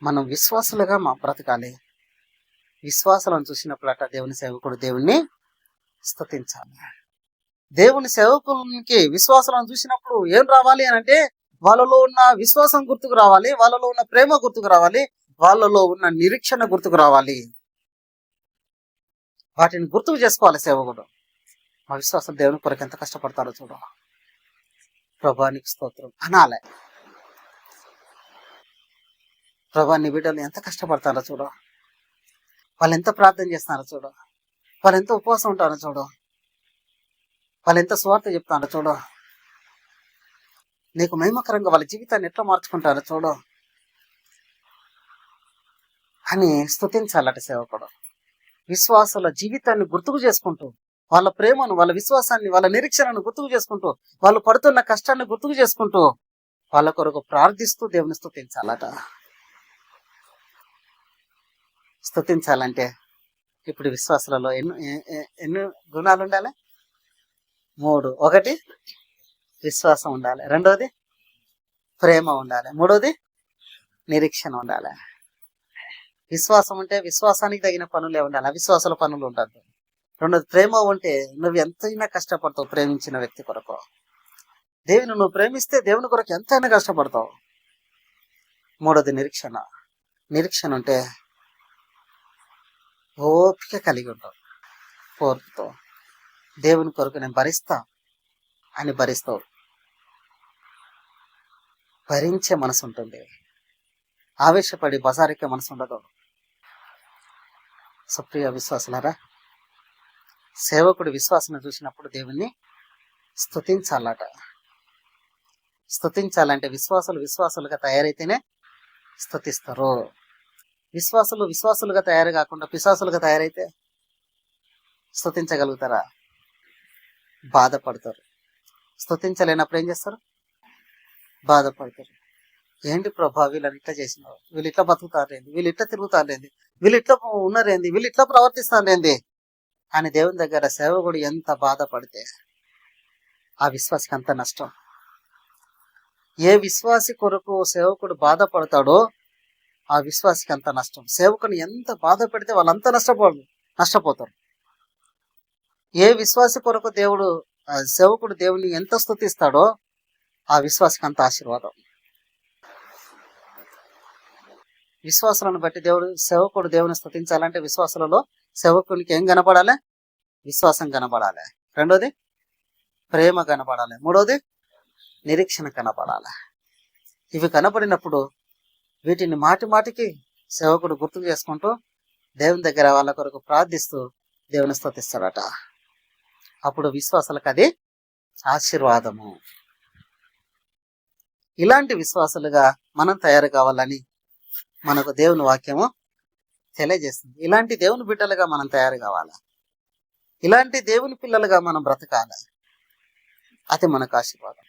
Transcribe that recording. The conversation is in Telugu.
మనం విశ్వాసులుగా బ్రతకాలి. విశ్వాసాలను చూసినప్పుడట దేవుని సేవకుడు దేవుణ్ణి స్తుతించాలి. దేవుని సేవకునికి విశ్వాసాలను చూసినప్పుడు ఏం రావాలి అని అంటే, వాళ్ళలో ఉన్న విశ్వాసం గుర్తుకు రావాలి, వాళ్ళలో ఉన్న ప్రేమ గుర్తుకు రావాలి, వాళ్ళలో ఉన్న నిరీక్షణ గుర్తుకు రావాలి. వాటిని గుర్తుకు చేసుకోవాలి సేవకుడు. మా విశ్వాసం దేవుని కొరకు ఎంత కష్టపడతారో చూడ. ప్రభా నీకు స్తోత్రం అనాలే. ప్రభా నీ బిడ్డలు ఎంత కష్టపడతారో చూడ, వాళ్ళు ఎంత ప్రార్థన చేస్తున్నారో చూడ, వాళ్ళు ఎంత ఉపవాసం ఉంటారో చూడ, వాళ్ళు ఎంత స్వార్థ చెప్తారో చూడ, నీకు మహిమకరంగా వాళ్ళ జీవితాన్ని ఎట్లా మార్చుకుంటారో చూడ అని స్తుతించాలట సేవకుడు. విశ్వాసాల జీవితాన్ని గుర్తుకు చేసుకుంటూ, వాళ్ళ ప్రేమను, వాళ్ళ విశ్వాసాన్ని, వాళ్ళ నిరీక్షణను గుర్తుకు చేసుకుంటూ, వాళ్ళు పడుతున్న కష్టాన్ని గుర్తుకు చేసుకుంటూ, వాళ్ళ కొరకు ప్రార్థిస్తూ దేవుని స్తుతించాలట. స్తుతించాలంటే ఇప్పుడు విశ్వాసాలలో ఎన్ని గుణాలు ఉండాలి? 3. 1 విశ్వాసం ఉండాలి, 2 ప్రేమ ఉండాలి, 3 నిరీక్షణ ఉండాలి. విశ్వాసం ఉంటే విశ్వాసానికి తగిన పనులే ఉండాలి, అవిశ్వాసాల పనులు ఉండద్దు. 2 ప్రేమ ఉంటే నువ్వు ఎంతైనా కష్టపడతావు ప్రేమించిన వ్యక్తి కొరకు. దేవుని నువ్వు ప్రేమిస్తే దేవుని కొరకు ఎంతైనా కష్టపడతావు. 3 నిరీక్షణ. నిరీక్షణ ఉంటే ఓపిక కలిగి ఉంటావు. 4 దేవుని కొరకు నేను భరిస్తా అని భరిస్తావు. భరించే మనసు ఉంటుంది, ఆవేశపడి బజారికే మనసు ఉండదు. సుప్రియ విశ్వాసులారా, సేవకుడు విశ్వాసం చూసినప్పుడు దేవుణ్ణి స్తుతించాలట. స్తుతించాలంటే విశ్వాసులుగా తయారైతేనే స్తుతిస్తారు. విశ్వాసులుగా తయారు కాకుండా పిశాసులుగా తయారైతే స్తుతించగలుగుతారా? బాధపడతారు. స్తుతించలేనప్పుడు ఏం చేస్తారు? బాధపడతారు. ఏంటి ప్రభా వీళ్ళని ఇట్లా చేసినావు, వీళ్ళు ఇట్లా బతుకుతారేంది, వీళ్ళు ఇట్లా తిరుగుతారేంది, వీళ్ళు ఇట్లా ఉన్నారేంది, వీళ్ళు ఇట్లా ప్రవర్తిస్తారేంది అని దేవుని దగ్గర సేవకుడు ఎంత బాధపడితే ఆ విశ్వాసికి అంత నష్టం. ఏ విశ్వాసి కొరకు సేవకుడు బాధపడతాడో ఆ విశ్వాసికి అంత నష్టం. సేవకుని ఎంత బాధ పెడితే వాళ్ళంతా నష్టపోతారు. ఏ విశ్వాసి కొరకు సేవకుడు దేవుని ఎంత స్తుతిస్తాడో ఆ విశ్వాసికి అంత ఆశీర్వాదం. విశ్వాసాలను బట్టి సేవకుడు దేవుని స్తుతించాలంటే విశ్వాసాలలో సేవకునికి ఏం కనపడాలి? విశ్వాసం కనపడాలి, 2 ప్రేమ కనపడాలి, 3 నిరీక్షణ కనపడాలి. ఇవి కనపడినప్పుడు వీటిని మాటికి సేవకుడు గుర్తు చేసుకుంటూ దేవుని దగ్గర వాళ్ళ కొరకు ప్రార్థిస్తూ దేవుని స్తుతిస్తాడట. అప్పుడు విశ్వాసాలకు అది ఆశీర్వాదము. ఇలాంటి విశ్వాసాలుగా మనం తయారు కావాలని మనకు దేవుని వాక్యము తెలియజేస్తుంది. ఇలాంటి దేవుని బిడ్డలుగా మనం తయారు కావాలి, ఇలాంటి దేవుని పిల్లలుగా మనం బ్రతకాలి. అది మనకు ఆశీర్వాదం.